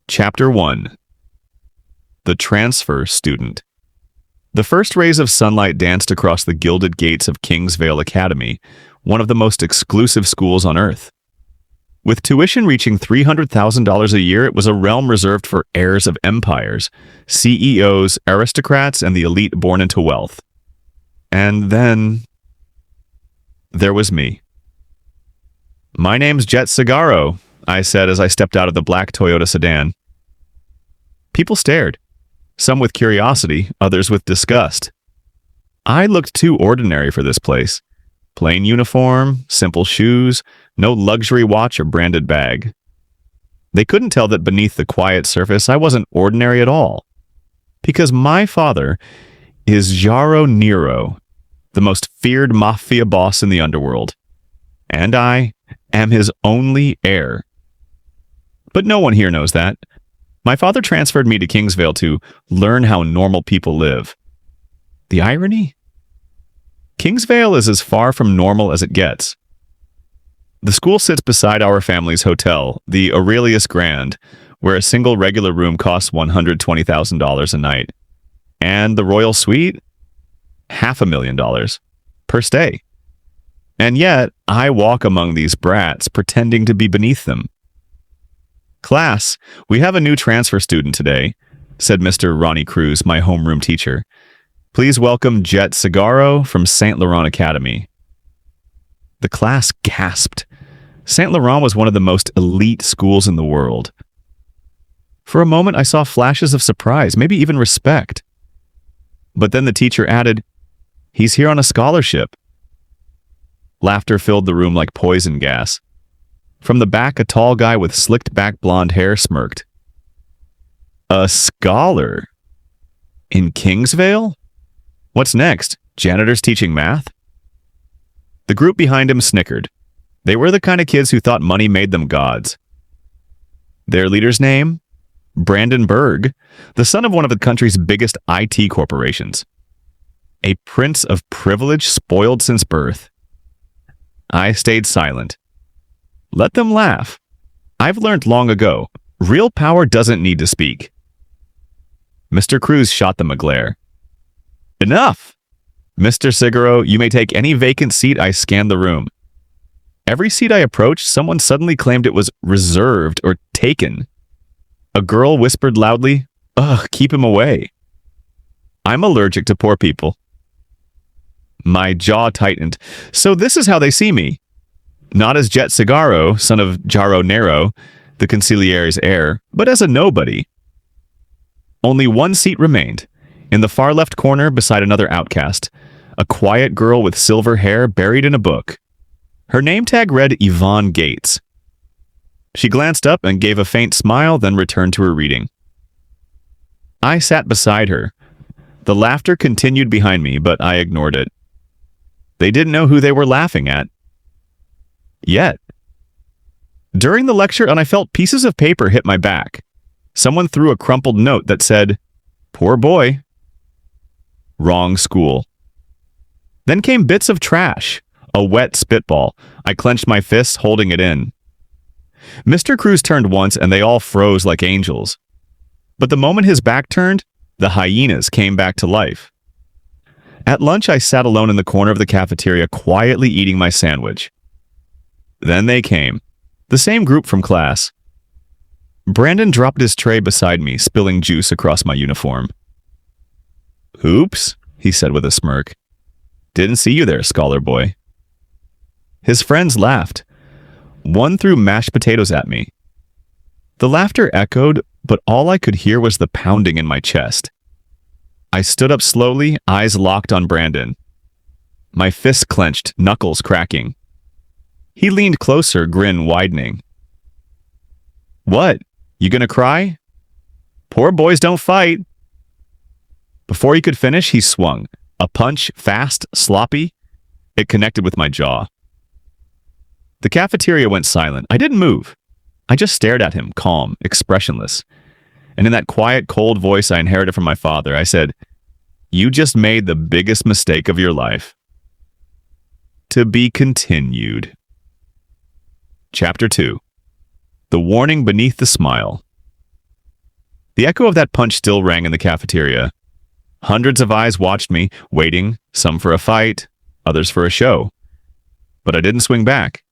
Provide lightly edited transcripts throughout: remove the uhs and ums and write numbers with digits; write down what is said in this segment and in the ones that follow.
Chapter 1. The Transfer Student. The first rays of sunlight danced across the gilded gates of Kingsvale Academy, one of the most exclusive schools on Earth. With tuition reaching $300,000 a year, it was a realm reserved for heirs of empires, CEOs, aristocrats, and the elite born into wealth. And then there was me. "My name's Jet Cigarro," I said as I stepped out of the black Toyota sedan. People stared, some with curiosity, others with disgust. I looked too ordinary for this place. Plain uniform, simple shoes, no luxury watch or branded bag. They couldn't tell that beneath the quiet surface I wasn't ordinary at all. Because my father is Jaro Nero, the most feared Mafia boss in the underworld. And I am his only heir. But no one here knows that. My father transferred me to Kingsvale to learn how normal people live. The irony? Kingsvale is as far from normal as it gets. The school sits beside our family's hotel, the Aurelius Grand, where a single regular room costs $120,000 a night. And the Royal Suite? $500,000 per stay. And yet, I walk among these brats pretending to be beneath them. "Class, we have a new transfer student today," said Mr. Ronnie Cruz, my homeroom teacher. "Please welcome Jet Cigarro from St. Laurent Academy." The class gasped. St. Laurent was one of the most elite schools in the world. For a moment, I saw flashes of surprise, maybe even respect. But then the teacher added, "He's here on a scholarship." Laughter filled the room like poison gas. From the back, a tall guy with slicked-back blonde hair smirked. "A scholar? In Kingsvale? What's next? Janitors teaching math?" The group behind him snickered. They were the kind of kids who thought money made them gods. Their leader's name? Brandon Berg, the son of one of the country's biggest IT corporations. A prince of privilege spoiled since birth. I stayed silent. Let them laugh. I've learned long ago, real power doesn't need to speak. Mr. Cruz shot them a glare. "Enough! Mr. Cigarro, you may take any vacant seat." I scanned the room. Every seat I approached, someone suddenly claimed it was reserved or taken. A girl whispered loudly, "Ugh, keep him away." I'm allergic to poor people. My jaw tightened. So this is how they see me. Not as Jet Cigarro, son of Jaro Nero, the consigliere's heir, but as a nobody. Only one seat remained, in the far left corner beside another outcast, a quiet girl with silver hair buried in a book. Her name tag read Yvonne Gates. She glanced up and gave a faint smile, then returned to her reading. I sat beside her. The laughter continued behind me, but I ignored it. They didn't know who they were laughing at. Yet. During the lecture, and I felt pieces of paper hit my back. Someone threw a crumpled note that said, "Poor boy." Wrong school. Then came bits of trash, a wet spitball. I clenched my fists, holding it in. Mr. Cruz turned once, and they all froze like angels. But the moment his back turned, the hyenas came back to life. At lunch, I sat alone in the corner of the cafeteria, quietly eating my sandwich. Then they came, the same group from class. Brandon dropped his tray beside me, spilling juice across my uniform. "Oops," he said with a smirk. "Didn't see you there, scholar boy." His friends laughed. One threw mashed potatoes at me. The laughter echoed, but all I could hear was the pounding in my chest. I stood up slowly, eyes locked on Brandon. My fists clenched, knuckles cracking. He leaned closer, grin widening. "What? You gonna cry?" "Poor boys don't fight." Before he could finish, he swung. A punch, fast, sloppy. It connected with my jaw. The cafeteria went silent. I didn't move. I just stared at him, calm, expressionless. And in that quiet, cold voice I inherited from my father, I said, "You just made the biggest mistake of your life." To be continued. Chapter 2. The Warning Beneath the Smile. The echo of that punch still rang in the cafeteria. Hundreds of eyes watched me, waiting, some for a fight, others for a show. But I didn't swing back.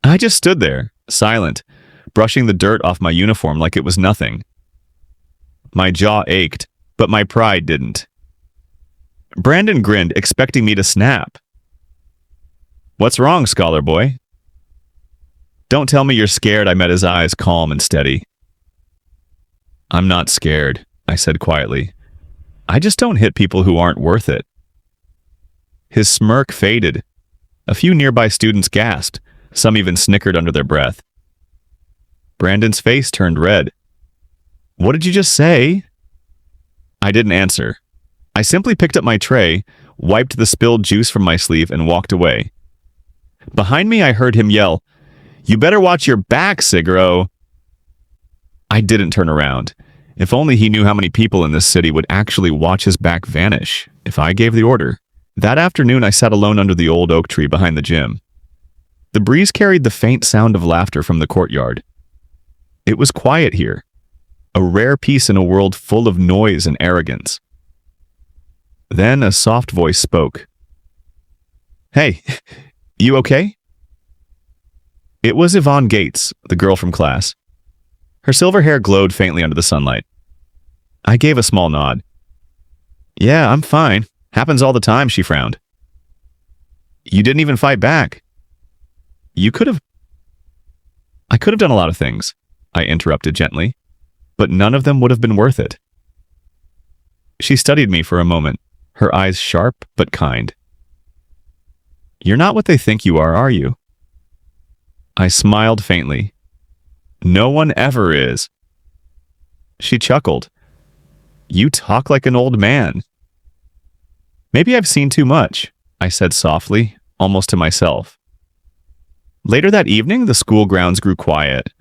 I just stood there, silent, brushing the dirt off my uniform like it was nothing. My jaw ached, but my pride didn't. Brandon grinned, expecting me to snap. "What's wrong, scholar boy?" "Don't tell me you're scared," I met his eyes, calm and steady. "I'm not scared," I said quietly. "I just don't hit people who aren't worth it." His smirk faded. A few nearby students gasped, some even snickered under their breath. Brandon's face turned red. "What did you just say?" I didn't answer. I simply picked up my tray, wiped the spilled juice from my sleeve, and walked away. Behind me, I heard him yell, "You better watch your back, Sigro!" I didn't turn around. If only he knew how many people in this city would actually watch his back vanish if I gave the order. That afternoon, I sat alone under the old oak tree behind the gym. The breeze carried the faint sound of laughter from the courtyard. It was quiet here, a rare peace in a world full of noise and arrogance. Then a soft voice spoke. "Hey, you okay?" It was Yvonne Gates, the girl from class. Her silver hair glowed faintly under the sunlight. I gave a small nod. "Yeah, I'm fine. Happens all the time," she frowned. "You didn't even fight back." I could have done a lot of things," I interrupted gently, "but none of them would have been worth it." She studied me for a moment, her eyes sharp but kind. "You're not what they think you are you?" I smiled faintly. "No one ever is." She chuckled. "You talk like an old man." "Maybe I've seen too much," I said softly, almost to myself. Later that evening, the school grounds grew quiet.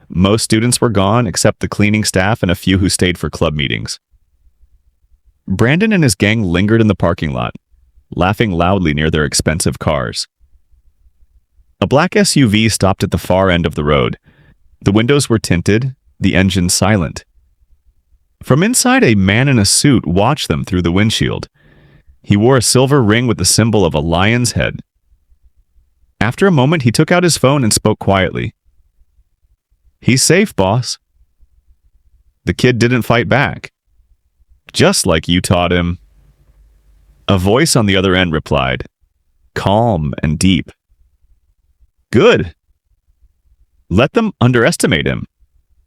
Most students were gone except the cleaning staff and a few who stayed for club meetings. Brandon and his gang lingered in the parking lot, laughing loudly near their expensive cars. A black SUV stopped at the far end of the road. The windows were tinted, the engine silent. From inside, a man in a suit watched them through the windshield. He wore a silver ring with the symbol of a lion's head. After a moment, he took out his phone and spoke quietly. "He's safe, boss." "The kid didn't fight back." "Just like you taught him." A voice on the other end replied, calm and deep. "Good. Let them underestimate him.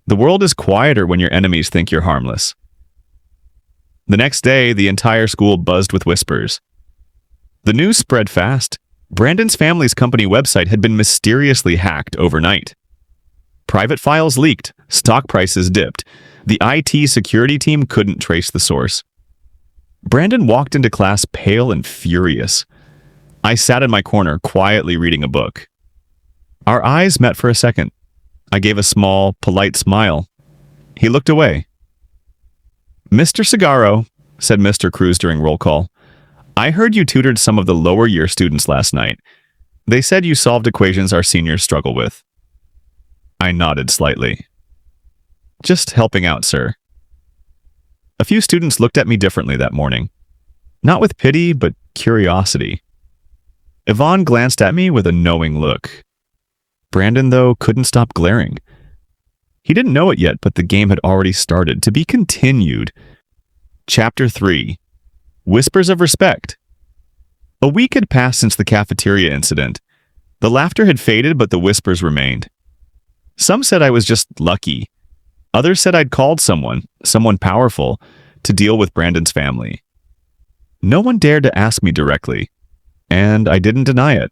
The world is quieter when your enemies think you're harmless." The next day, the entire school buzzed with whispers. The news spread fast. Brandon's family's company website had been mysteriously hacked overnight. Private files leaked, stock prices dipped. The IT security team couldn't trace the source. Brandon walked into class pale and furious. I sat in my corner, quietly reading a book. Our eyes met for a second. I gave a small, polite smile. He looked away. "Mr. Cigaro," said Mr. Cruz during roll call, "I heard you tutored some of the lower year students last night. They said you solved equations our seniors struggle with." I nodded slightly. "Just helping out, sir." A few students looked at me differently that morning. Not with pity, but curiosity. Yvonne glanced at me with a knowing look. Brandon, though, couldn't stop glaring. He didn't know it yet, but the game had already started. To be continued. Chapter 3. Whispers of Respect. A week had passed since the cafeteria incident. The laughter had faded, but the whispers remained. Some said I was just lucky. Others said I'd called someone powerful, to deal with Brandon's family. No one dared to ask me directly, and I didn't deny it.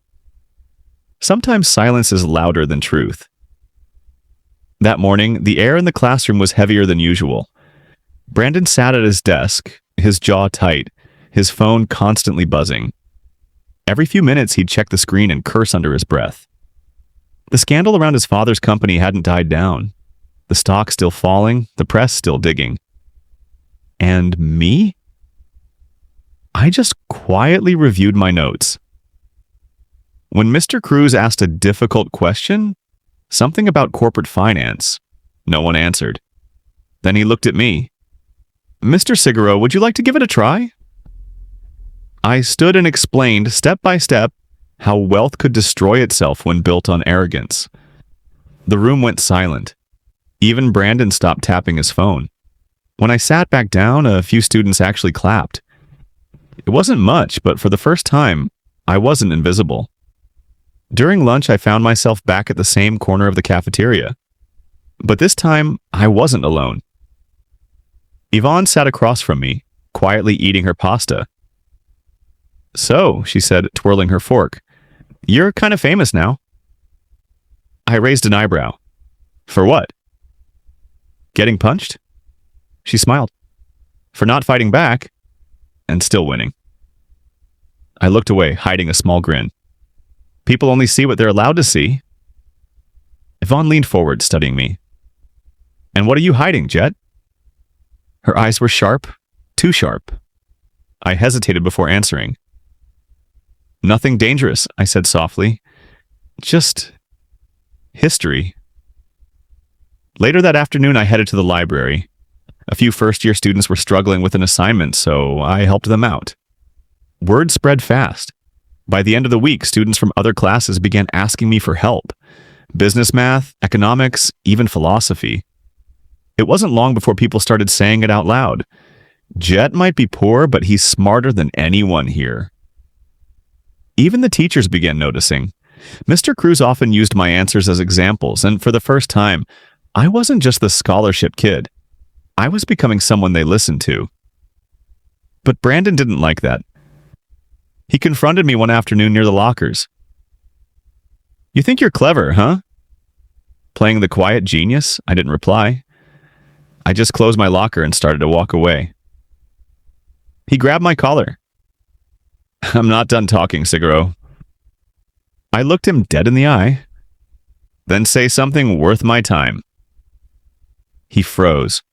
Sometimes silence is louder than truth. That morning, the air in the classroom was heavier than usual. Brandon sat at his desk, his jaw tight, his phone constantly buzzing. Every few minutes, he'd check the screen and curse under his breath. The scandal around his father's company hadn't died down. The stock still falling, the press still digging. And me? I just quietly reviewed my notes. When Mr. Cruz asked a difficult question, something about corporate finance, no one answered. Then he looked at me. "Mr. Siguro, would you like to give it a try?" I stood and explained step by step how wealth could destroy itself when built on arrogance. The room went silent. Even Brandon stopped tapping his phone. When I sat back down, a few students actually clapped. It wasn't much, but for the first time, I wasn't invisible. During lunch, I found myself back at the same corner of the cafeteria. But this time, I wasn't alone. Yvonne sat across from me, quietly eating her pasta. "So," she said, twirling her fork, "you're kind of famous now." I raised an eyebrow. "For what?" "Getting punched?" She smiled. "For not fighting back, and still winning." I looked away, hiding a small grin. People only see what they're allowed to see. Yvonne leaned forward, studying me. "And what are you hiding, Jet?" Her eyes were sharp, too sharp. I hesitated before answering. "Nothing dangerous," I said softly. "Just history." Later that afternoon, I headed to the library. A few first-year students were struggling with an assignment, so I helped them out. Word spread fast. By the end of the week, students from other classes began asking me for help. Business math, economics, even philosophy. It wasn't long before people started saying it out loud. "Jet might be poor, but he's smarter than anyone here." Even the teachers began noticing. Mr. Cruz often used my answers as examples, and for the first time, I wasn't just the scholarship kid. I was becoming someone they listened to. But Brandon didn't like that. He confronted me one afternoon near the lockers. "You think you're clever, huh?" Playing the quiet genius, I didn't reply. I just closed my locker and started to walk away. He grabbed my collar. "I'm not done talking, Siguro." I looked him dead in the eye. "Then say something worth my time." He froze.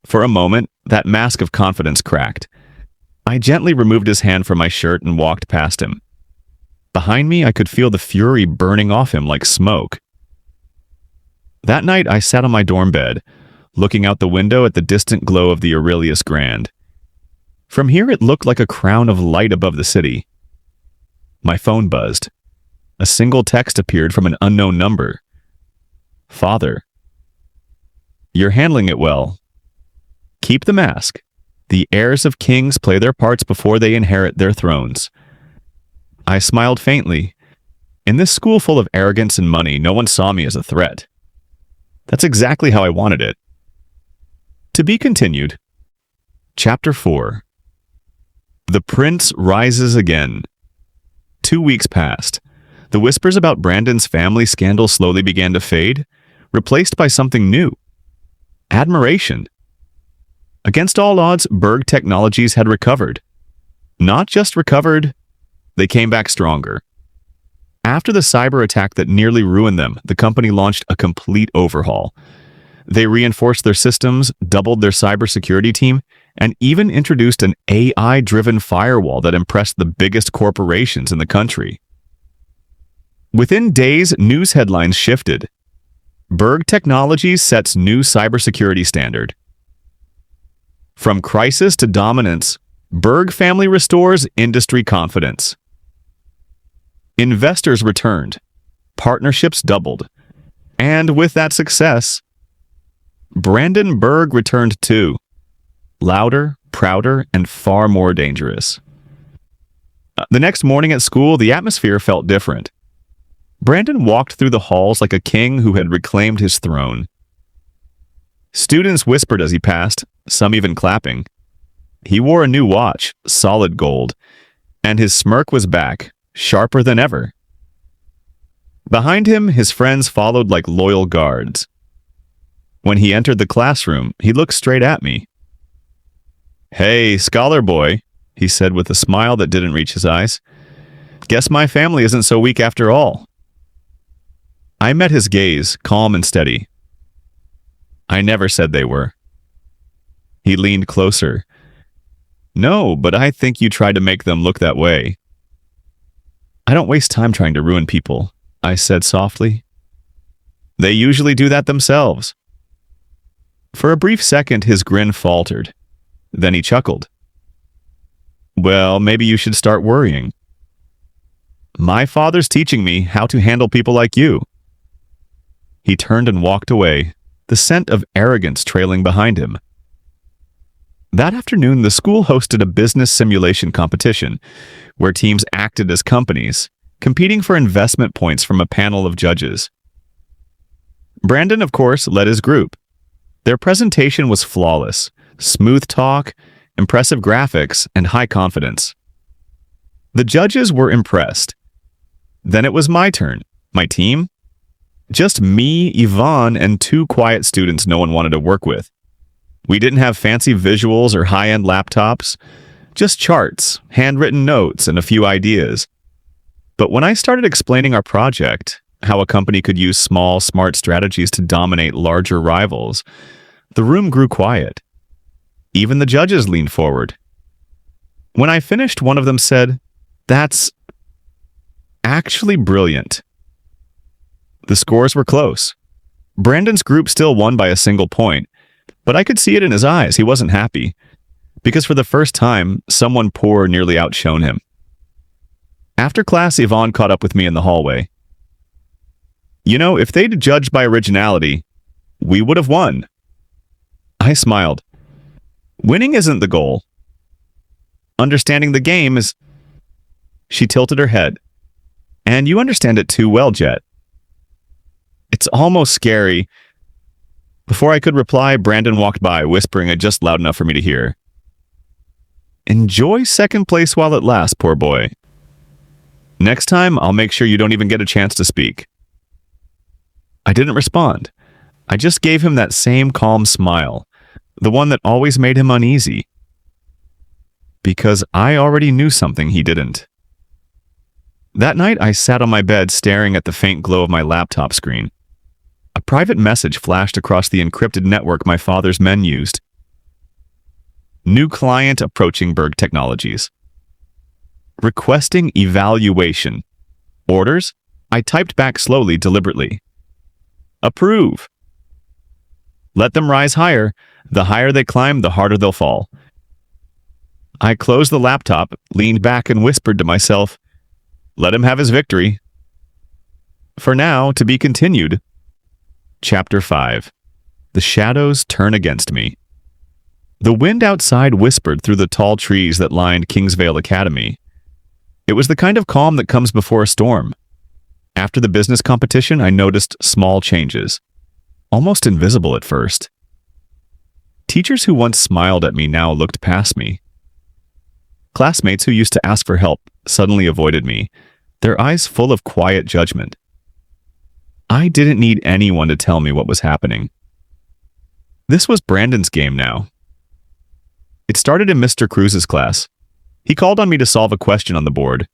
For a moment, that mask of confidence cracked. I gently removed his hand from my shirt and walked past him. Behind me, I could feel the fury burning off him like smoke. That night, I sat on my dorm bed, looking out the window at the distant glow of the Aurelius Grand. From here, it looked like a crown of light above the city. My phone buzzed. A single text appeared from an unknown number. "Father, you're handling it well. Keep the mask. The heirs of kings play their parts before they inherit their thrones." I smiled faintly. In this school full of arrogance and money, no one saw me as a threat. That's exactly how I wanted it. To be continued. Chapter 4. The Prince Rises Again. 2 weeks passed. The whispers about Brandon's family scandal slowly began to fade, replaced by something new. Admiration. Against all odds, Berg Technologies had recovered. Not just recovered, they came back stronger. After the cyber attack that nearly ruined them, the company launched a complete overhaul. They reinforced their systems, doubled their cybersecurity team, and even introduced an AI-driven firewall that impressed the biggest corporations in the country. Within days, news headlines shifted. Berg Technologies sets new cybersecurity standard. From crisis to dominance, Berg family restores industry confidence. Investors returned. Partnerships doubled. And with that success, Brandon Berg returned too. Louder, prouder, and far more dangerous. The next morning at school, the atmosphere felt different. Brandon walked through the halls like a king who had reclaimed his throne. Students whispered as he passed, some even clapping. He wore a new watch, solid gold, and his smirk was back, sharper than ever. Behind him, his friends followed like loyal guards. When he entered the classroom, he looked straight at me. "Hey, scholar boy," he said with a smile that didn't reach his eyes. "Guess my family isn't so weak after all." I met his gaze, calm and steady. "I never said they were." He leaned closer. "No, but I think you tried to make them look that way." "I don't waste time trying to ruin people," I said softly. "They usually do that themselves." For a brief second, his grin faltered. Then he chuckled. Well, maybe you should start worrying. My father's teaching me how to handle people like you. He turned and walked away, the scent of arrogance trailing behind him. That afternoon, the school hosted a business simulation competition where teams acted as companies, competing for investment points from a panel of judges. Brandon, of course, led his group. Their presentation was flawless, smooth talk, impressive graphics, and high confidence. The judges were impressed. Then it was my turn. My team? Just me, Yvonne, and two quiet students no one wanted to work with. We didn't have fancy visuals or high-end laptops, just charts, handwritten notes, and a few ideas. But when I started explaining our project, how a company could use small, smart strategies to dominate larger rivals, the room grew quiet. Even the judges leaned forward. When I finished, one of them said, "That's actually brilliant." The scores were close. Brandon's group still won by a single point, but I could see it in his eyes. He wasn't happy, because for the first time, someone poor nearly outshone him. After class, Yvonne caught up with me in the hallway. You know, if they'd judged by originality, we would have won. I smiled. Winning isn't the goal. Understanding the game is... She tilted her head. And you understand it too well, Jet. It's almost scary. Before I could reply, Brandon walked by, whispering it just loud enough for me to hear. Enjoy second place while it lasts, poor boy. Next time, I'll make sure you don't even get a chance to speak. I didn't respond. I just gave him that same calm smile, the one that always made him uneasy. Because I already knew something he didn't. That night, I sat on my bed staring at the faint glow of my laptop screen. A private message flashed across the encrypted network my father's men used. New client approaching Berg Technologies. Requesting evaluation. Orders? I typed back slowly, deliberately. Approve. Let them rise higher. The higher they climb, the harder they'll fall. I closed the laptop, leaned back, and whispered to myself, let him have his victory. For now, to be continued. Chapter 5. The shadows turn against me. The wind outside whispered through the tall trees that lined Kingsvale Academy. It was the kind of calm that comes before a storm. After the business competition, I noticed small changes, almost invisible at first. Teachers who once smiled at me now looked past me. Classmates who used to ask for help suddenly avoided me, their eyes full of quiet judgment. I didn't need anyone to tell me what was happening. This was Brandon's game now. It started in Mr. Cruz's class. He called on me to solve a question on the board.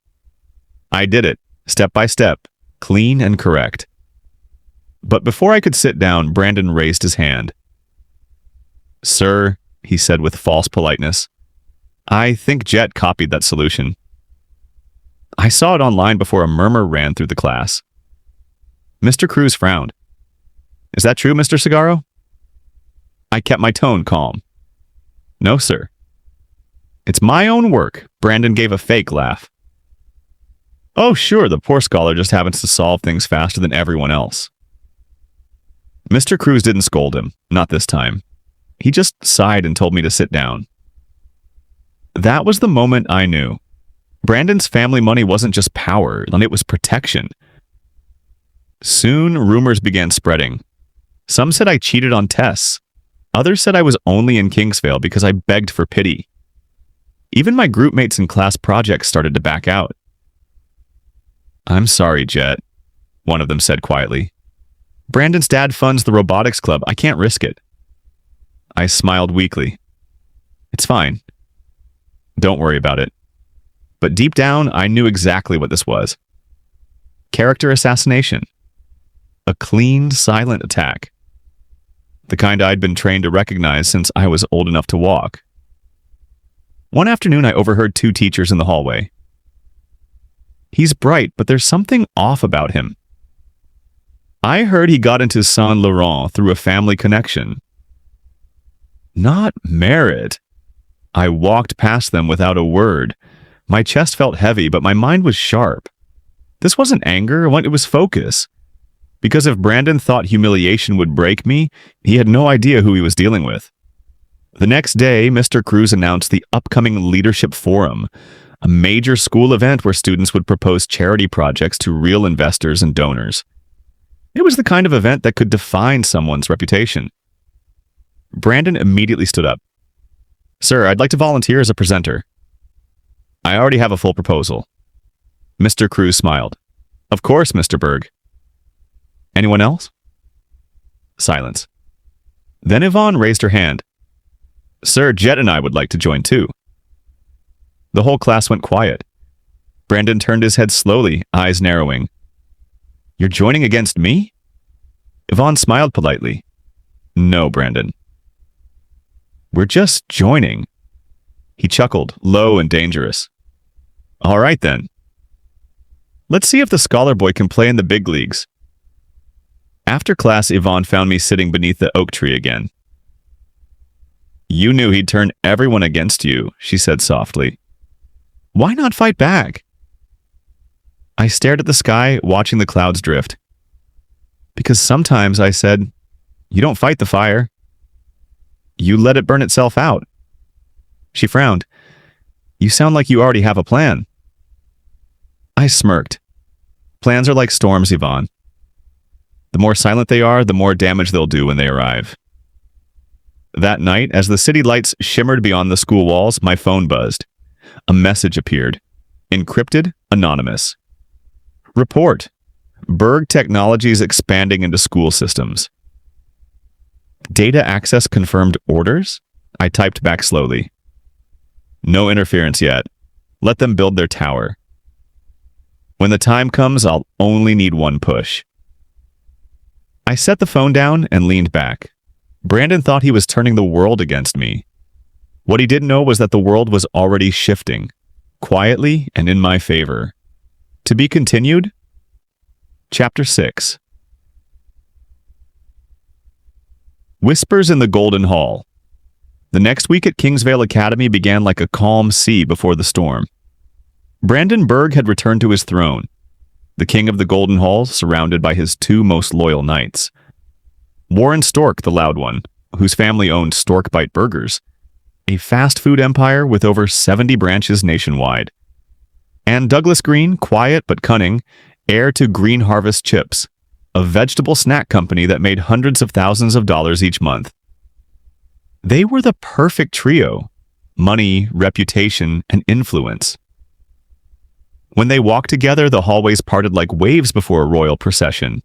I did it, step by step, clean and correct. But before I could sit down, Brandon raised his hand. Sir, he said with false politeness, I think Jet copied that solution. I saw it online before a murmur ran through the class. Mr. Cruz frowned. Is that true, Mr. Cigarro? I kept my tone calm. No, sir. It's my own work. Brandon gave a fake laugh. Oh, sure, the poor scholar just happens to solve things faster than everyone else. Mr. Cruz didn't scold him, not this time. He just sighed and told me to sit down. That was the moment I knew. Brandon's family money wasn't just power, it was protection. Soon, rumors began spreading. Some said I cheated on tests. Others said I was only in Kingsvale because I begged for pity. Even my group mates in class projects started to back out. I'm sorry, Jet, one of them said quietly. Brandon's dad funds the robotics club. I can't risk it. I smiled weakly. It's fine. Don't worry about it. But deep down, I knew exactly what this was. Character assassination. A clean, silent attack. The kind I'd been trained to recognize since I was old enough to walk. One afternoon, I overheard two teachers in the hallway. He's bright, but there's something off about him. I heard he got into Saint Laurent through a family connection. Not merit. I walked past them without a word. My chest felt heavy, but my mind was sharp. This wasn't anger, it was focus. Because if Brandon thought humiliation would break me, he had no idea who he was dealing with. The next day, Mr. Cruz announced the upcoming Leadership Forum, a major school event where students would propose charity projects to real investors and donors. It was the kind of event that could define someone's reputation. Brandon immediately stood up. "Sir, I'd like to volunteer as a presenter." "I already have a full proposal." Mr. Cruz smiled. "Of course, Mr. Berg." "Anyone else?" Silence. Then Yvonne raised her hand. "Sir, Jet and I would like to join too." The whole class went quiet. Brandon turned his head slowly, eyes narrowing. "You're joining against me?" Yvonne smiled politely. "No, Brandon. We're just joining." He chuckled, low and dangerous. "All right then. Let's see if the scholar boy can play in the big leagues." After class, Yvonne found me sitting beneath the oak tree again. "You knew he'd turn everyone against you," she said softly. "Why not fight back?" I stared at the sky, watching the clouds drift. "Because sometimes," I said, "you don't fight the fire. You let it burn itself out." She frowned. "You sound like you already have a plan." I smirked. "Plans are like storms, Yvonne. The more silent they are, the more damage they'll do when they arrive." That night, as the city lights shimmered beyond the school walls, my phone buzzed. A message appeared. Encrypted, anonymous. "Report. Berg Technologies expanding into school systems." "Data access confirmed orders?" I typed back slowly. "No interference yet. Let them build their tower. When the time comes, I'll only need one push." I set the phone down and leaned back. Brandon thought he was turning the world against me. What he didn't know was that the world was already shifting, quietly and in my favor. To be continued? Chapter 6. Whispers in the Golden Hall. The next week at Kingsvale Academy began like a calm sea before the storm. Brandon Berg had returned to his throne, the king of the Golden Hall, surrounded by his two most loyal knights. Warren Stork, the loud one, whose family owned Stork Bite Burgers, a fast food empire with over 70 branches nationwide. And Douglas Green, quiet but cunning, heir to Green Harvest Chips, a vegetable snack company that made hundreds of thousands of dollars each month. They were the perfect trio: money, reputation, and influence. When they walked together, the hallways parted like waves before a royal procession.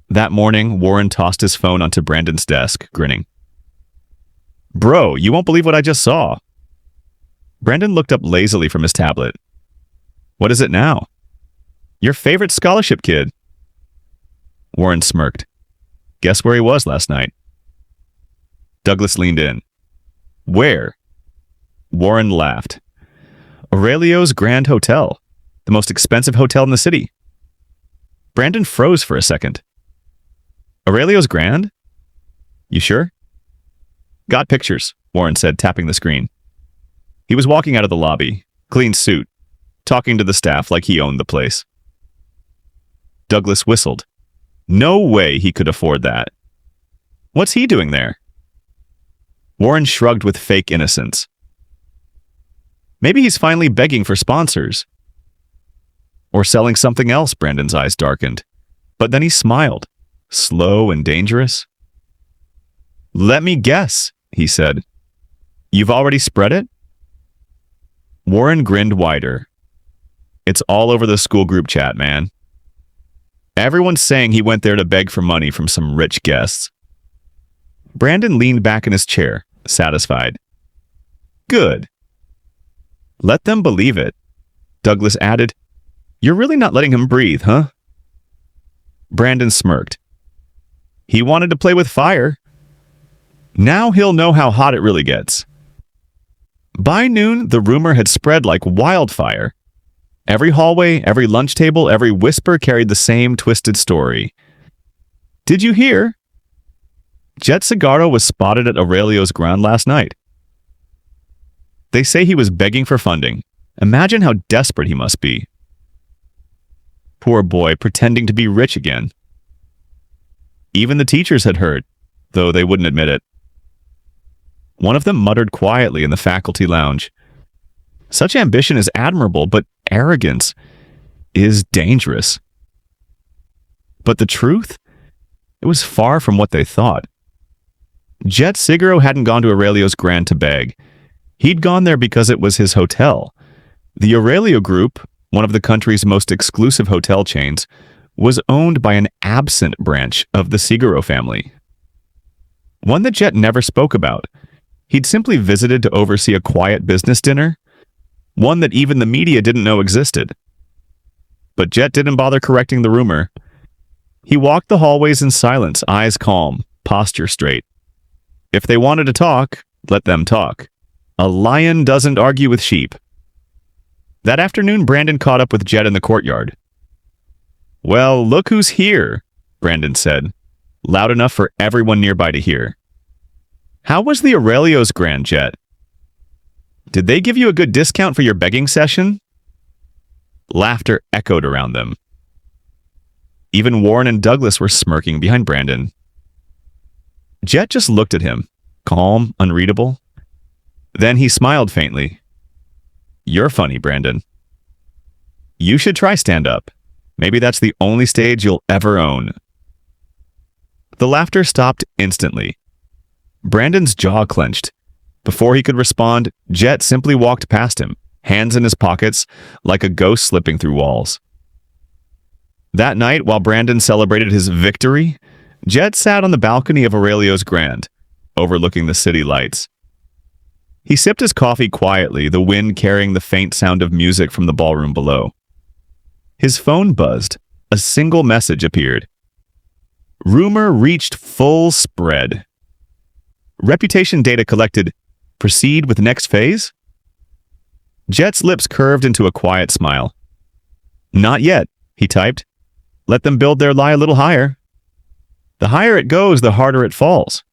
That morning, Warren tossed his phone onto Brandon's desk, grinning. "Bro, you won't believe what I just saw." Brandon looked up lazily from his tablet. "What is it now?" "Your favorite scholarship kid." Warren smirked. "Guess where he was last night?" Douglas leaned in. "Where?" Warren laughed. "Aurelio's Grand Hotel, the most expensive hotel in the city." Brandon froze for a second. "Aurelio's Grand? You sure?" "Got pictures," Warren said, tapping the screen. He was walking out of the lobby, clean suit, talking to the staff like he owned the place. Douglas whistled. No way he could afford that. "What's he doing there?" Warren shrugged with fake innocence. "Maybe he's finally begging for sponsors." "Or selling something else," Brandon's eyes darkened. But then he smiled, slow and dangerous. "Let me guess," he said. "You've already spread it?" Warren grinned wider. "It's all over the school group chat, man. Everyone's saying he went there to beg for money from some rich guests." Brandon leaned back in his chair, satisfied. "Good. Let them believe it." Douglas added, "You're really not letting him breathe, huh?" Brandon smirked. "He wanted to play with fire. Now he'll know how hot it really gets." By noon, the rumor had spread like wildfire. Every hallway, every lunch table, every whisper carried the same twisted story. "Did you hear? Jet Cigarro was spotted at Aurelio's ground last night. They say he was begging for funding. Imagine how desperate he must be. Poor boy, pretending to be rich again. Even the teachers had heard, though they wouldn't admit it. One of them muttered quietly in the faculty lounge. Such ambition is admirable, but arrogance is dangerous. But the truth? It was far from what they thought. Jet Cigarro hadn't gone to Aurelio's Grand to beg. He'd gone there because it was his hotel. The Aurelio Group, one of the country's most exclusive hotel chains, was owned by an absent branch of the Cigarro family. One that Jet never spoke about. He'd simply visited to oversee a quiet business dinner, one that even the media didn't know existed. But Jet didn't bother correcting the rumor. He walked the hallways in silence, eyes calm, posture straight. If they wanted to talk, let them talk. A lion doesn't argue with sheep. That afternoon, Brandon caught up with Jet in the courtyard. "Well, look who's here," Brandon said, loud enough for everyone nearby to hear. "How was the Aurelio's Grand, Jet? Did they give you a good discount for your begging session?" Laughter echoed around them. Even Warren and Douglas were smirking behind Brandon. Jet just looked at him, calm, unreadable. Then he smiled faintly. "You're funny, Brandon. You should try stand-up. Maybe that's the only stage you'll ever own." The laughter stopped instantly. Brandon's jaw clenched. Before he could respond, Jet simply walked past him, hands in his pockets, like a ghost slipping through walls. That night, while Brandon celebrated his victory, Jet sat on the balcony of Aurelio's Grand, overlooking the city lights. He sipped his coffee quietly, the wind carrying the faint sound of music from the ballroom below. His phone buzzed. A single message appeared. Rumor reached full spread. Reputation data collected. Proceed with next phase? Jet's lips curved into a quiet smile. "Not yet," he typed. "Let them build their lie a little higher. The higher it goes, the harder it falls."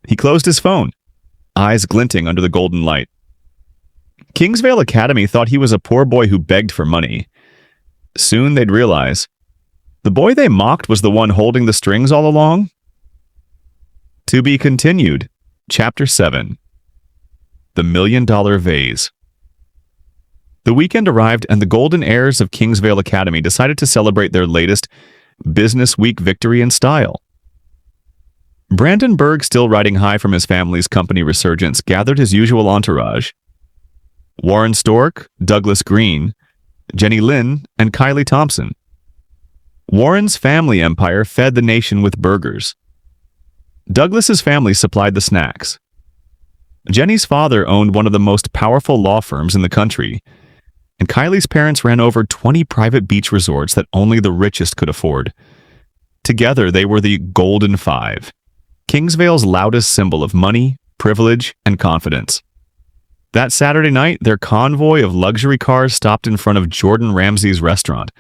He closed his phone, eyes glinting under the golden light. Kingsvale Academy thought he was a poor boy who begged for money. Soon they'd realize the boy they mocked was the one holding the strings all along. To be continued. Chapter 7. The $1 Million Vase. The weekend arrived and the golden heirs of Kingsvale Academy decided to celebrate their latest Business Week victory in style. Brandon Berg, still riding high from his family's company resurgence, gathered his usual entourage. Warren Stork, Douglas Green, Jenny Lynn, and Kylie Thompson. Warren's family empire fed the nation with burgers. Douglas's family supplied the snacks. Jenny's father owned one of the most powerful law firms in the country, and Kylie's parents ran over 20 private beach resorts that only the richest could afford. Together, they were the Golden Five, Kingsvale's loudest symbol of money, privilege, and confidence. That Saturday night, their convoy of luxury cars stopped in front of Jordan Ramsay's restaurant,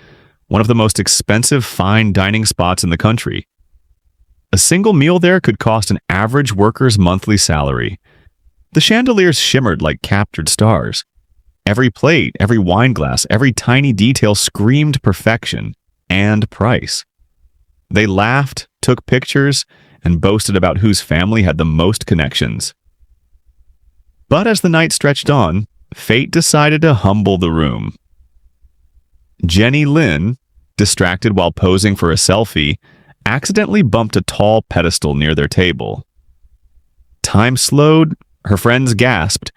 one of the most expensive fine dining spots in the country. A single meal there could cost an average worker's monthly salary. The chandeliers shimmered like captured stars. Every plate, every wine glass, every tiny detail screamed perfection and price. They laughed, took pictures, and boasted about whose family had the most connections. But as the night stretched on, fate decided to humble the room. Jenny Lynn, distracted while posing for a selfie, accidentally bumped a tall pedestal near their table. Time slowed, her friends gasped,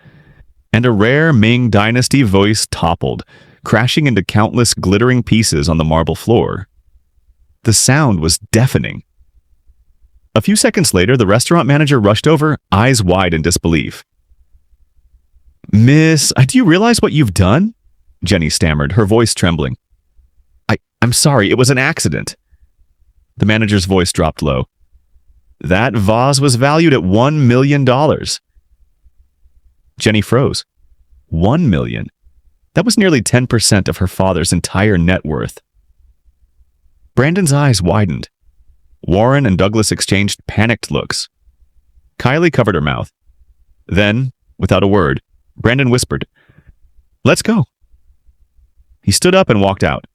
and a rare Ming Dynasty voice toppled, crashing into countless glittering pieces on the marble floor. The sound was deafening. A few seconds later, the restaurant manager rushed over, eyes wide in disbelief. "Miss, do you realize what you've done?" Jenny stammered, her voice trembling. I'm sorry, it was an accident." The manager's voice dropped low. "That vase was valued at $1 million. Jenny froze. $1 million? That was nearly 10% of her father's entire net worth. Brandon's eyes widened. Warren and Douglas exchanged panicked looks. Kylie covered her mouth. Then, without a word, Brandon whispered, "Let's go." He stood up and walked out.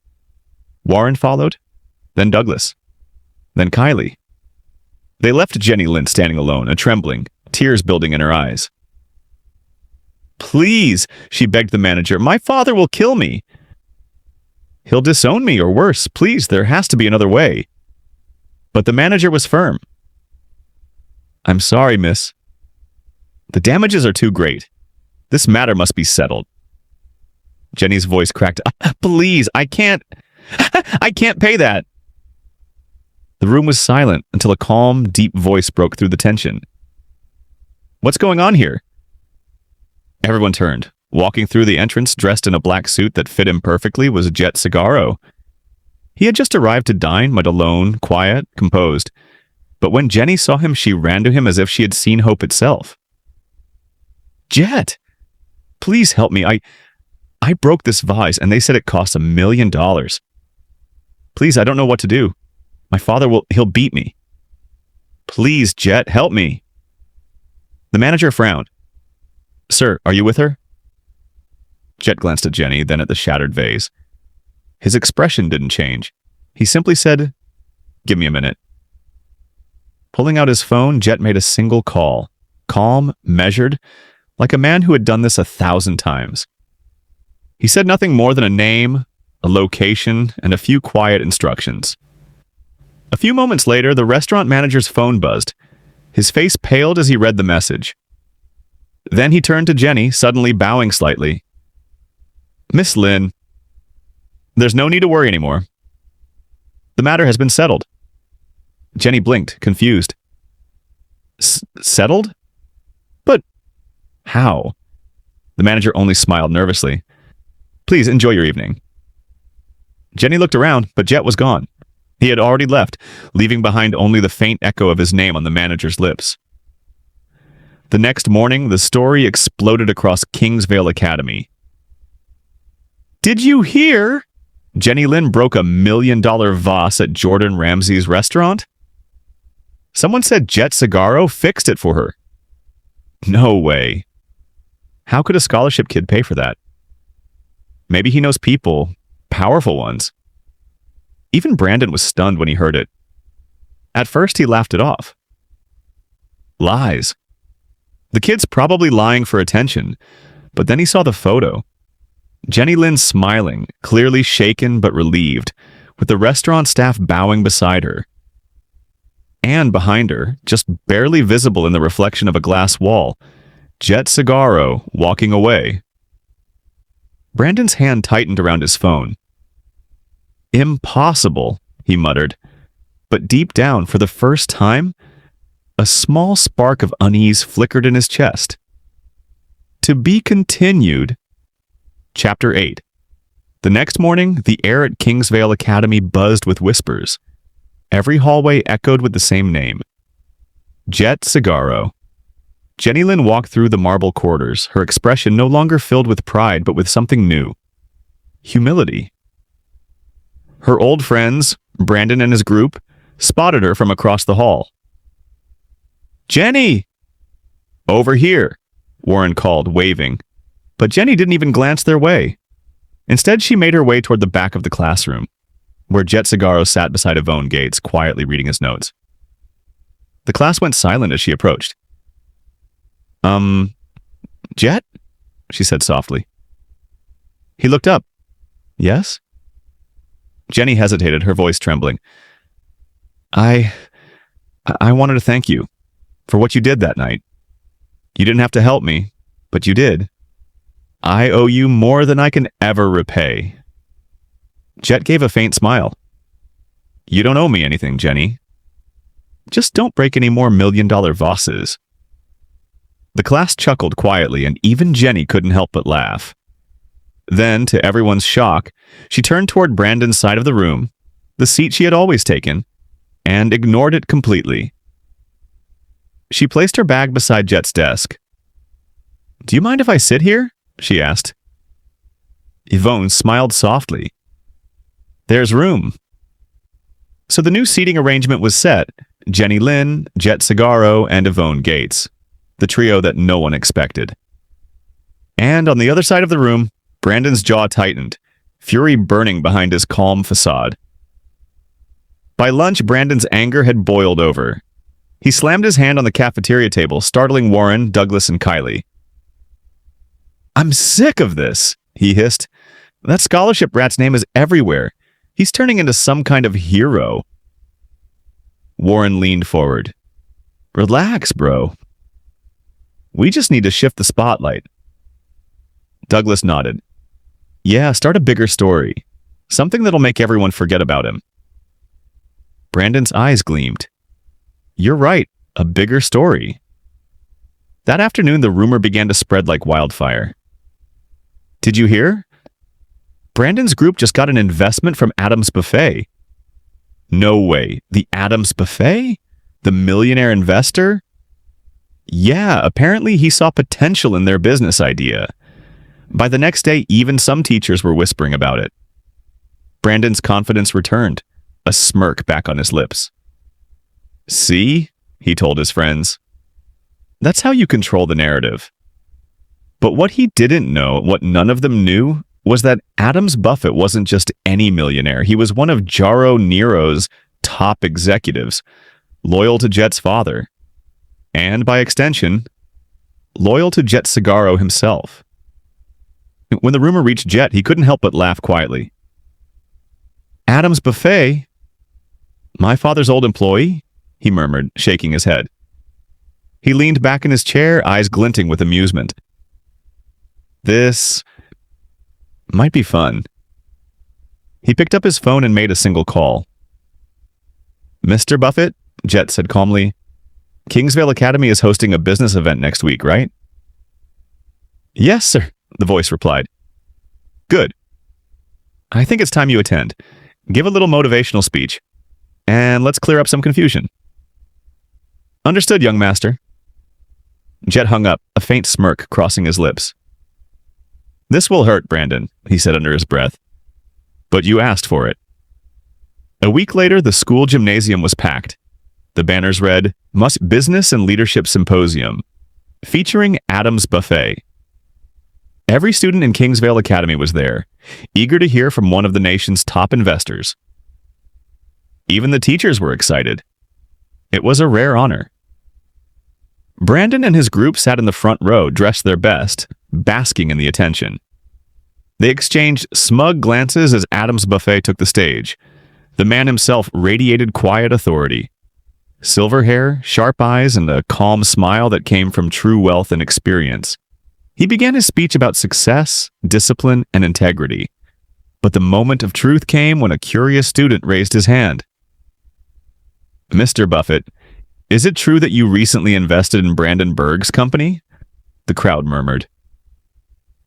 Warren followed, then Douglas, then Kylie. They left Jenny Lynn standing alone and trembling, tears building in her eyes. "Please," she begged the manager, "my father will kill me." "He'll disown me, or worse. Please, there has to be another way." But the manager was firm. "I'm sorry, miss. The damages are too great. This matter must be settled." Jenny's voice cracked. "Please, I can't pay that." The room was silent until a calm, deep voice broke through the tension. "What's going on here?" Everyone turned. Walking through the entrance, dressed in a black suit that fit him perfectly, was Jet Cigarro. He had just arrived to dine, but alone, quiet, composed. But when Jenny saw him, she ran to him as if she had seen hope itself. "Jet, please help me. I broke this vase, and they said it cost $1 million. Please, I don't know what to do. My father he'll beat me. Please, Jet, help me." The manager frowned. "Sir, are you with her?" Jet glanced at Jenny, then at the shattered vase. His expression didn't change. He simply said, "Give me a minute." Pulling out his phone, Jet made a single call. Calm, measured, like a man who had done this 1,000 times. He said nothing more than a name, a location, and a few quiet instructions. A few moments later, the restaurant manager's phone buzzed. His face paled as he read the message. Then he turned to Jenny, suddenly bowing slightly. "Miss Lynn, there's no need to worry anymore. The matter has been settled." Jenny blinked, confused. Settled? But how?" The manager only smiled nervously. "Please enjoy your evening." Jenny looked around, but Jet was gone. He had already left, leaving behind only the faint echo of his name on the manager's lips. The next morning, the story exploded across Kingsvale Academy. "Did you hear? Jenny Lynn broke $1 million vase at Jordan Ramsay's restaurant? Someone said Jet Cigarro fixed it for her." "No way. How could a scholarship kid pay for that? Maybe he knows people, powerful ones." Even Brandon was stunned when he heard it. At first, he laughed it off. Lies. The kid's probably lying for attention, but then he saw the photo. Jenny Lynn smiling, clearly shaken but relieved, with the restaurant staff bowing beside her. And behind her, just barely visible in the reflection of a glass wall, Jet Cigarro walking away. Brandon's hand tightened around his phone. "Impossible," he muttered. But deep down, for the first time, a small spark of unease flickered in his chest. To be continued. Chapter 8. The next morning, the air at Kingsvale Academy buzzed with whispers. Every hallway echoed with the same name. Jet Cigarro. Jenny Lynn walked through the marble corridors, her expression no longer filled with pride but with something new. Humility. Her old friends, Brandon and his group, spotted her from across the hall. "Jenny!" "Over here," Warren called, waving. But Jenny didn't even glance their way. Instead, she made her way toward the back of the classroom, where Jet Cigarro sat beside Yvonne Gates, quietly reading his notes. The class went silent as she approached. Jet?" she said softly. He looked up. "Yes?" Jenny hesitated, her voice trembling. I wanted to thank you for what you did that night. You didn't have to help me, but you did. I owe you more than I can ever repay." Jet gave a faint smile. "You don't owe me anything, Jenny. Just don't break any more $1 million vases." The class chuckled quietly, and even Jenny couldn't help but laugh. Then, to everyone's shock, she turned toward Brandon's side of the room, the seat she had always taken, and ignored it completely. She placed her bag beside Jet's desk. "Do you mind if I sit here?" she asked. Yvonne smiled softly. "There's room." So the new seating arrangement was set. Jenny Lynn, Jet Sagaro, and Yvonne Gates. The trio that no one expected. And on the other side of the room, Brandon's jaw tightened, fury burning behind his calm facade. By lunch, Brandon's anger had boiled over. He slammed his hand on the cafeteria table, startling Warren, Douglas, and Kylie. "I'm sick of this," he hissed. "That scholarship rat's name is everywhere. He's turning into some kind of hero." Warren leaned forward. "Relax, bro. We just need to shift the spotlight." Douglas nodded. "Yeah, start a bigger story. Something that'll make everyone forget about him." Brandon's eyes gleamed. "You're right, a bigger story." That afternoon, the rumor began to spread like wildfire. "Did you hear? Brandon's group just got an investment from Adams Buffet." "No way. The Adams Buffet? The millionaire investor?" "Yeah, apparently he saw potential in their business idea." By the next day, even some teachers were whispering about it. Brandon's confidence returned, a smirk back on his lips. "See?" he told his friends. "That's how you control the narrative." But what he didn't know, what none of them knew, was that Adams Buffett wasn't just any millionaire. He was one of Jaro Nero's top executives, loyal to Jet's father, and by extension, loyal to Jet Sagaro himself. When the rumor reached Jet, he couldn't help but laugh quietly. "Adams Buffet? My father's old employee?" he murmured, shaking his head. He leaned back in his chair, eyes glinting with amusement. "This might be fun." He picked up his phone and made a single call. "Mr. Buffett," Jet said calmly, "Kingsvale Academy is hosting a business event next week, right?" "Yes, sir," the voice replied. "Good. I think it's time you attend. Give a little motivational speech. And let's clear up some confusion." "Understood, young master." Jet hung up, a faint smirk crossing his lips. "This will hurt, Brandon," he said under his breath. "But you asked for it." A week later, the school gymnasium was packed. The banners read, Business and Leadership Symposium, featuring Adams Buffet. Every student in Kingsvale Academy was there, eager to hear from one of the nation's top investors. Even the teachers were excited. It was a rare honor. Brandon and his group sat in the front row, dressed their best, basking in the attention. They exchanged smug glances as Adams Buffet took the stage. The man himself radiated quiet authority. Silver hair, sharp eyes, and a calm smile that came from true wealth and experience. He began his speech about success, discipline, and integrity. But the moment of truth came when a curious student raised his hand. "Mr. Buffett, is it true that you recently invested in Brandon Berg's company?" The crowd murmured.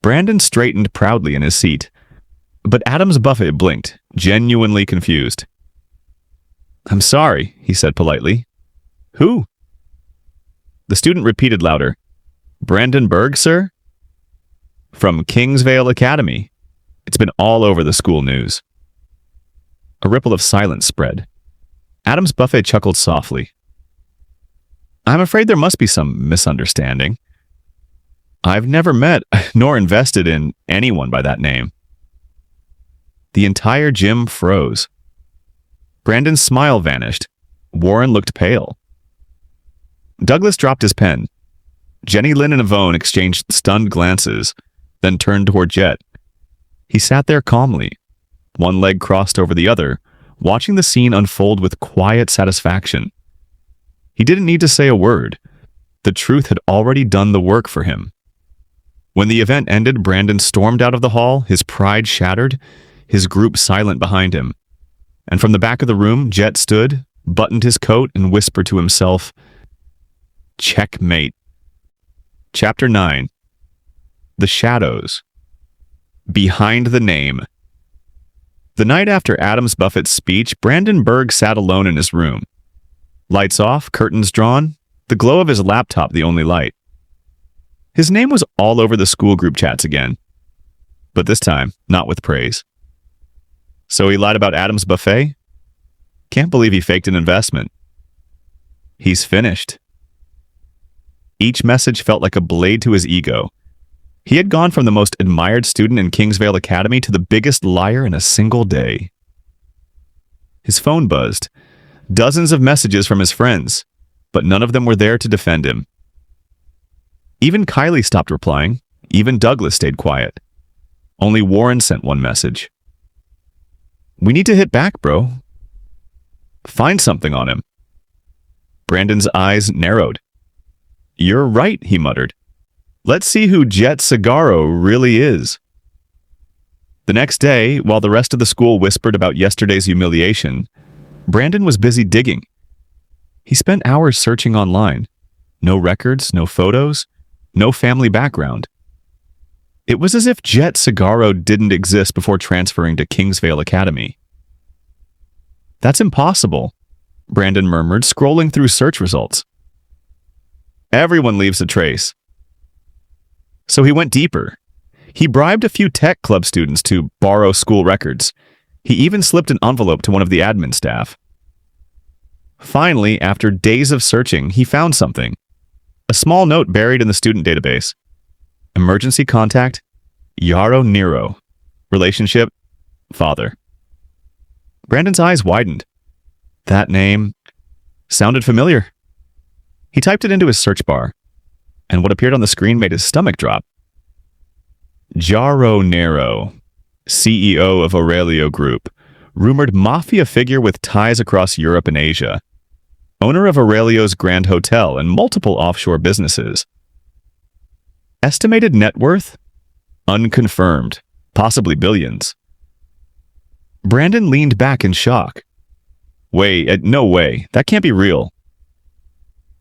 Brandon straightened proudly in his seat. But Adams Buffett blinked, genuinely confused. "I'm sorry," he said politely. "Who?" The student repeated louder. "Brandon Berg, sir?" "From Kingsvale Academy. It's been all over the school news." A ripple of silence spread. Adams Buffett chuckled softly. "I'm afraid there must be some misunderstanding. I've never met nor invested in anyone by that name." The entire gym froze. Brandon's smile vanished. Warren looked pale. Douglas dropped his pen. Jenny Lynn and Yvonne exchanged stunned glances, then turned toward Jet. He sat there calmly, one leg crossed over the other, watching the scene unfold with quiet satisfaction. He didn't need to say a word. The truth had already done the work for him. When the event ended, Brandon stormed out of the hall, his pride shattered, his group silent behind him. And from the back of the room, Jet stood, buttoned his coat, and whispered to himself, "Checkmate." Chapter 9. The Shadows. Behind the Name. The night after Adams Buffett's speech, Brandon Berg sat alone in his room. Lights off, curtains drawn, the glow of his laptop the only light. His name was all over the school group chats again, but this time, not with praise. So he lied about Adams Buffet? Can't believe he faked an investment. He's finished. Each message felt like a blade to his ego. He had gone from the most admired student in Kingsvale Academy to the biggest liar in a single day. His phone buzzed. Dozens of messages from his friends, but none of them were there to defend him. Even Kylie stopped replying. Even Douglas stayed quiet. Only Warren sent one message. "We need to hit back, bro. Find something on him." Brandon's eyes narrowed. "You're right," he muttered. "Let's see who Jet Cigarro really is." The next day, while the rest of the school whispered about yesterday's humiliation, Brandon was busy digging. He spent hours searching online. No records, no photos, no family background. It was as if Jet Cigarro didn't exist before transferring to Kingsvale Academy. "That's impossible," Brandon murmured, scrolling through search results. "Everyone leaves a trace." So he went deeper. He bribed a few tech club students to borrow school records. He even slipped an envelope to one of the admin staff. Finally, after days of searching, he found something. A small note buried in the student database. Emergency contact, Yaro Nero. Relationship, father. Brandon's eyes widened. That name sounded familiar. He typed it into his search bar, and what appeared on the screen made his stomach drop. Yaro Nero, CEO of Aurelio Group, rumored Mafia figure with ties across Europe and Asia, owner of Aurelio's Grand Hotel and multiple offshore businesses. Estimated net worth? Unconfirmed, possibly billions. Brandon leaned back in shock. Wait, no way, that can't be real.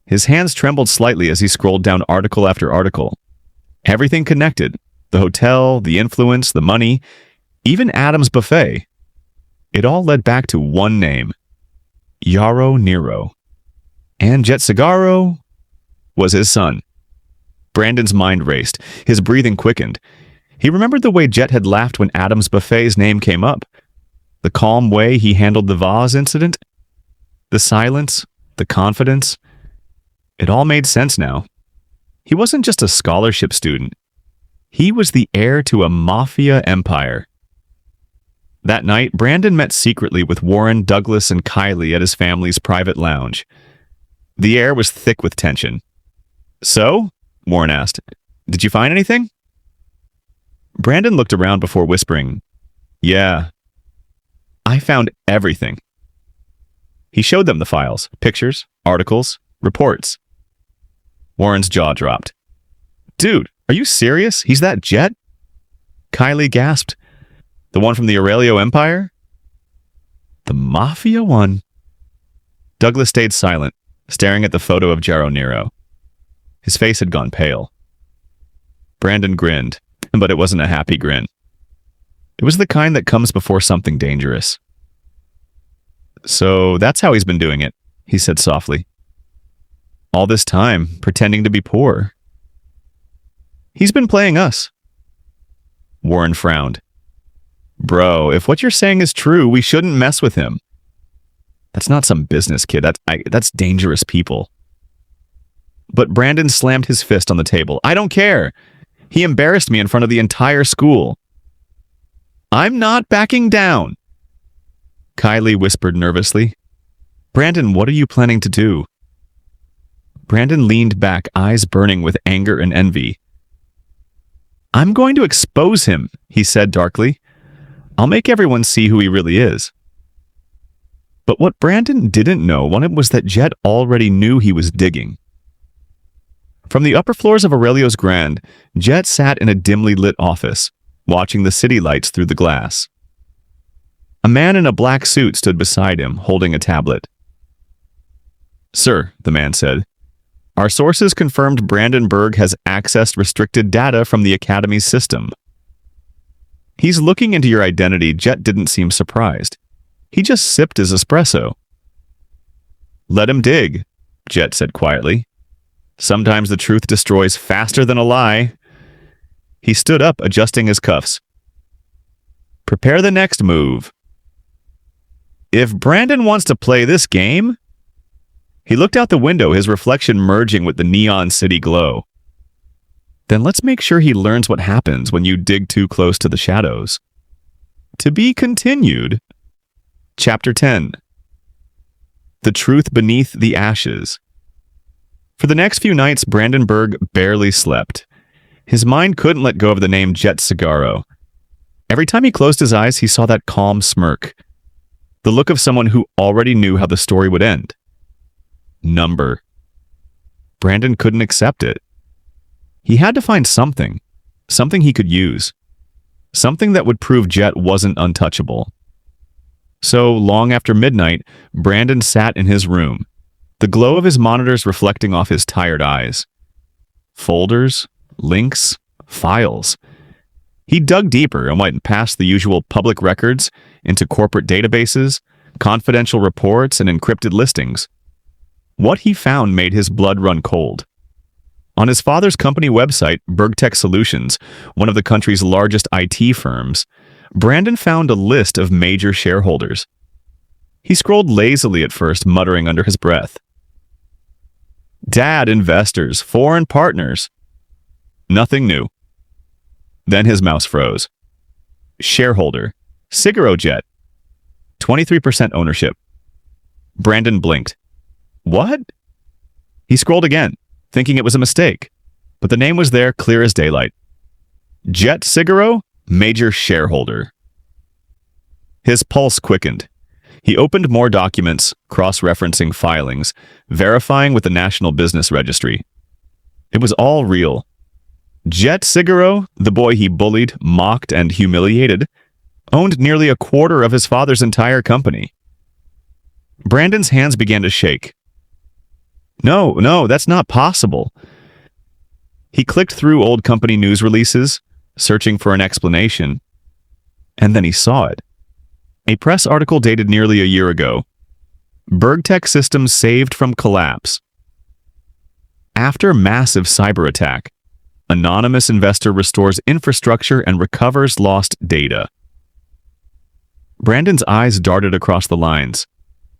His hands trembled slightly as he scrolled down article after article. Everything connected. The hotel, the influence, the money, even Adam's buffet. It all led back to one name. Yaro Nero. And Jet Cigarro was his son. Brandon's mind raced. His breathing quickened. He remembered the way Jet had laughed when Adam's buffet's name came up. The calm way he handled the vase incident. The silence. The confidence. It all made sense now. He wasn't just a scholarship student. He was the heir to a mafia empire. That night, Brandon met secretly with Warren, Douglas, and Kylie at his family's private lounge. The air was thick with tension. "So?" Warren asked. "Did you find anything?" Brandon looked around before whispering, "Yeah. I found everything." He showed them the files, pictures, articles, reports. Warren's jaw dropped. "Dude, are you serious? He's that Jet?" Kylie gasped. "The one from the Aurelio Empire?" "The Mafia one." Douglas stayed silent, staring at the photo of Yaro Nero. His face had gone pale. Brandon grinned, but it wasn't a happy grin. It was the kind that comes before something dangerous. "So that's how he's been doing it," he said softly. "All this time, pretending to be poor. He's been playing us." Warren frowned. "Bro, if what you're saying is true, we shouldn't mess with him. That's not some business kid. That's dangerous people." But Brandon slammed his fist on the table. "I don't care. He embarrassed me in front of the entire school." "I'm not backing down," Kylie whispered nervously. "Brandon, what are you planning to do?" Brandon leaned back, eyes burning with anger and envy. "I'm going to expose him," he said darkly. "I'll make everyone see who he really is." But what Brandon didn't know was that Jet already knew he was digging. From the upper floors of Aurelio's Grand, Jet sat in a dimly lit office, watching the city lights through the glass. A man in a black suit stood beside him, holding a tablet. "Sir," the man said, "our sources confirmed Brandon Berg has accessed restricted data from the Academy's system." "He's looking into your identity." Jet didn't seem surprised. He just sipped his espresso. "Let him dig," Jet said quietly. "Sometimes the truth destroys faster than a lie." He stood up, adjusting his cuffs. "Prepare the next move." If Brandon wants to play this game... He looked out the window, his reflection merging with the neon city glow. Then let's make sure he learns what happens when you dig too close to the shadows. To be continued. Chapter 10. The Truth Beneath the Ashes. For the next few nights, Brandon Berg barely slept. His mind couldn't let go of the name Jet Cigaro. Every time he closed his eyes, he saw that calm smirk. The look of someone who already knew how the story would end. Number. Brandon couldn't accept it. He had to find something he could use. Something that would prove Jet wasn't untouchable. So, long after midnight, Brandon sat in his room, the glow of his monitors reflecting off his tired eyes. Folders, links, files. He dug deeper and went past the usual public records into corporate databases, confidential reports, and encrypted listings. What he found made his blood run cold. On his father's company website, BergTech Solutions, one of the country's largest IT firms, Brandon found a list of major shareholders. He scrolled lazily at first, muttering under his breath. Dad investors, foreign partners. Nothing new. Then his mouse froze. Shareholder, Cigaro Jet, 23% ownership. Brandon blinked. What? He scrolled again, thinking it was a mistake, but the name was there clear as daylight. Jet Cigaro, major shareholder. His pulse quickened. He opened more documents, cross-referencing filings, verifying with the National Business Registry. It was all real. Jet Cigaro, the boy he bullied, mocked, and humiliated, owned nearly a quarter of his father's entire company. Brandon's hands began to shake. No, that's not possible. He clicked through old company news releases, searching for an explanation, and then he saw it. A press article dated nearly a year ago. BergTech systems saved from collapse. After massive cyber attack, anonymous investor restores infrastructure and recovers lost data. Brandon's eyes darted across the lines.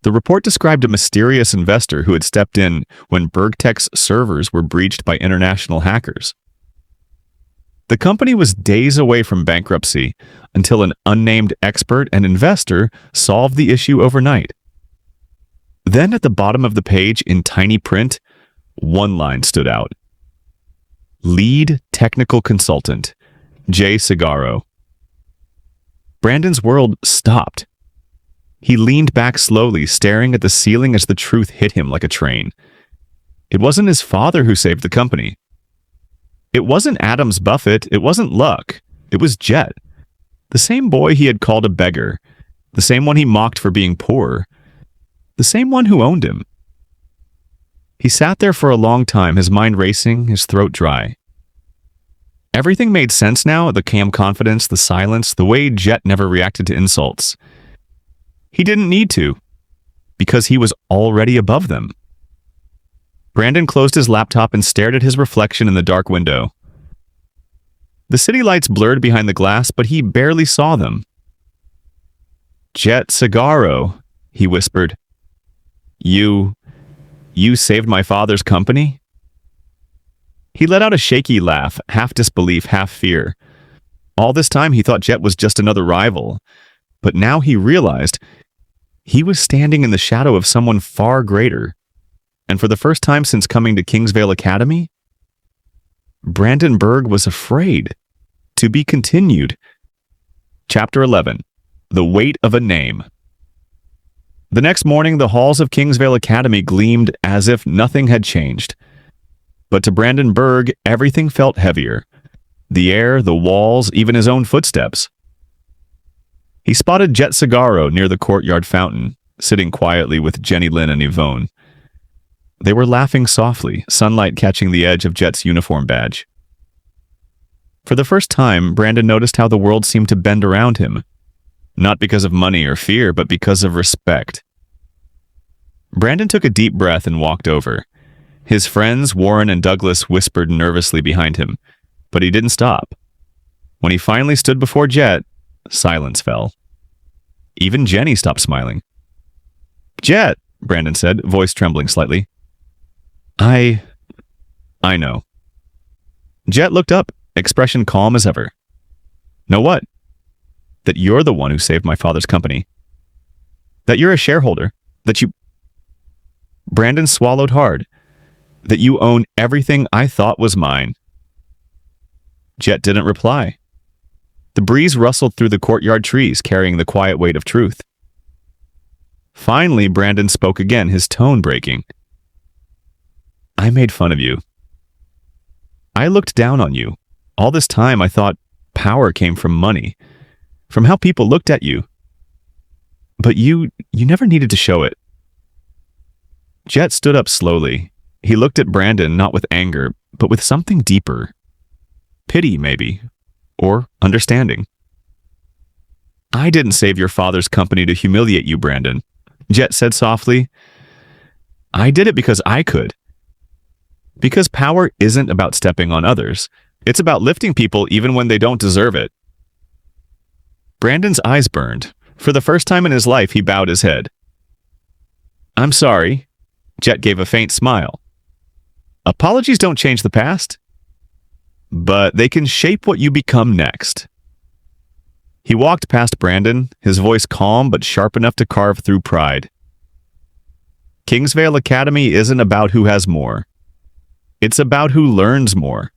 The report described a mysterious investor who had stepped in when BergTech's servers were breached by international hackers. The company was days away from bankruptcy until an unnamed expert and investor solved the issue overnight. Then at the bottom of the page in tiny print, one line stood out. Lead technical consultant, J. Cigaro. Brandon's world stopped. He leaned back slowly, staring at the ceiling as the truth hit him like a train. It wasn't his father who saved the company. It wasn't Adams Buffett, it wasn't Luck. It was Jet. The same boy he had called a beggar. The same one he mocked for being poor. The same one who owned him. He sat there for a long time, his mind racing, his throat dry. Everything made sense now, the calm confidence, the silence, the way Jet never reacted to insults. He didn't need to, because he was already above them. Brandon closed his laptop and stared at his reflection in the dark window. The city lights blurred behind the glass, but he barely saw them. Jet Cigaro, he whispered. You saved my father's company? He let out a shaky laugh, half disbelief, half fear. All this time he thought Jet was just another rival, but now he realized he was standing in the shadow of someone far greater. And for the first time since coming to Kingsvale Academy, Brandon Berg was afraid. To be continued. Chapter 11. The Weight of a Name. The next morning, the halls of Kingsvale Academy gleamed as if nothing had changed. But to Brandon Berg, everything felt heavier. The air, the walls, even his own footsteps. He spotted Jet Cigaro near the courtyard fountain, sitting quietly with Jenny Lynn and Yvonne. They were laughing softly, sunlight catching the edge of Jet's uniform badge. For the first time, Brandon noticed how the world seemed to bend around him. Not because of money or fear, but because of respect. Brandon took a deep breath and walked over. His friends, Warren and Douglas, whispered nervously behind him, but he didn't stop. When he finally stood before Jet, silence fell. Even Jenny stopped smiling. Jet, Brandon said, voice trembling slightly. I know. Jet looked up, expression calm as ever. Know what? That you're the one who saved my father's company. That you're a shareholder. That you... Brandon swallowed hard. That you own everything I thought was mine. Jet didn't reply. The breeze rustled through the courtyard trees, carrying the quiet weight of truth. Finally, Brandon spoke again, his tone breaking. I made fun of you. I looked down on you. All this time, I thought power came from money, from how people looked at you. But you never needed to show it. Jet stood up slowly. He looked at Brandon not with anger, but with something deeper. Pity, maybe. Or understanding. I didn't save your father's company to humiliate you, Brandon, Jet said softly. I did it because I could. Because power isn't about stepping on others. It's about lifting people even when they don't deserve it. Brandon's eyes burned. For the first time in his life, he bowed his head. I'm sorry. Jet gave a faint smile. Apologies don't change the past, but they can shape what you become next. He walked past Brandon, his voice calm but sharp enough to carve through pride. Kingsvale Academy isn't about who has more. It's about who learns more.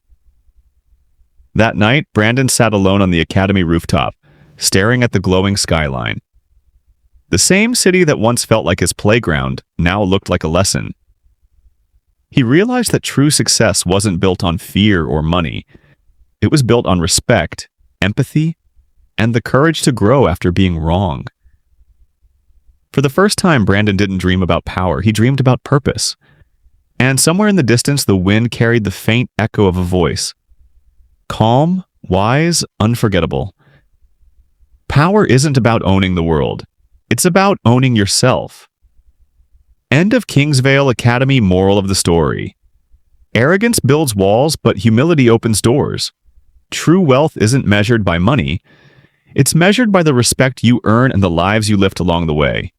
That night, Brandon sat alone on the academy rooftop, staring at the glowing skyline. The same city that once felt like his playground now looked like a lesson. He realized that true success wasn't built on fear or money. It was built on respect, empathy, and the courage to grow after being wrong. For the first time, Brandon didn't dream about power. He dreamed about purpose. And somewhere in the distance, the wind carried the faint echo of a voice. Calm, wise, unforgettable. Power isn't about owning the world. It's about owning yourself. End of Kingsvale Academy moral of the story. Arrogance builds walls, but humility opens doors. True wealth isn't measured by money. It's measured by the respect you earn and the lives you lift along the way.